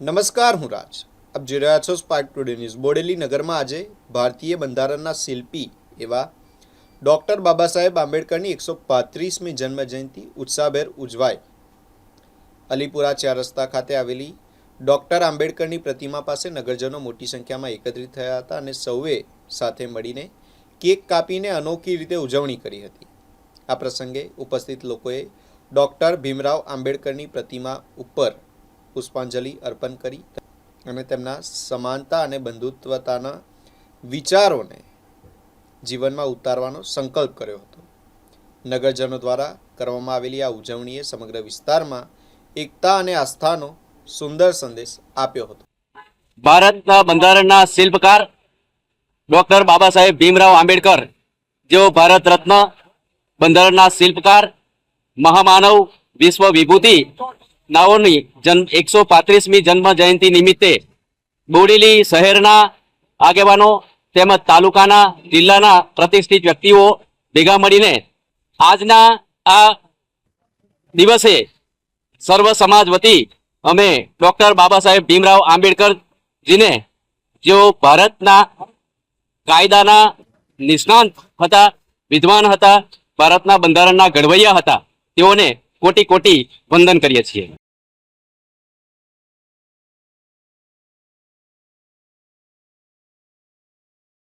નમસ્કાર, હું રાજ. આપ જોઈ રહ્યા છો સ્પાર્ક ટુડે ન્યૂઝ. બોડેલી નગરમાં આજે ભારતીય બંધારણના શિલ્પી એવા ડૉક્ટર બાબા સાહેબ આંબેડકરની 135મી જન્મજયંતિ ઉત્સાહભેર ઉજવાઈ. અલીપુરા 4 રસ્તા ખાતે આવેલી ડૉક્ટર આંબેડકરની પ્રતિમા પાસે નગરજનો મોટી સંખ્યામાં એકત્રિત થયા હતા અને સૌએ સાથે મળીને કેક કાપીને અનોખી રીતે ઉજવણી કરી હતી. આ પ્રસંગે ઉપસ્થિત લોકોએ ડૉક્ટર ભીમરાવ આંબેડકરની પ્રતિમા ઉપર પુષ્પાંજલિ અર્પણ કરી અને તેમના સમાનતા અને બંધુત્વતાના વિચારોને જીવનમાં ઉતારવાનો સંકલ્પ કર્યો હતો. નગરજનો દ્વારા કરવામાં આવેલી આ ઉજવણીએ સમગ્ર વિસ્તારમાં એકતા અને આસ્થાનો સુંદર સંદેશ આપ્યો હતો. ભારતના બંધારણના શિલ્પકાર ડોક્ટર બાબા સાહેબ ભીમરાવ આંબેડકર, જેઓ ભારત રત્ન, બંધારણના શિલ્પકાર, મહામાનવ, વિશ્વ વિભૂતિ નાઓની 135મી જન્મ જયંતિ નિમિત્તે બોડેલી શહેરના આગેવાનો તેમજ તાલુકાના, જિલ્લાના પ્રતિષ્ઠિત વ્યક્તિઓ ભેગા મળીને આજના આ દિવસે સર્વ સમાજ વતી અમે ડોક્ટર બાબા સાહેબ ભીમરાવ આંબેડકરજીને, જેઓ ભારતના કાયદાના નિષ્ણાંત હતા, વિદ્વાન હતા, ભારતના બંધારણના ઘડવૈયા હતા, તેઓને કોટી કોટી વંદન કરીએ છીએ.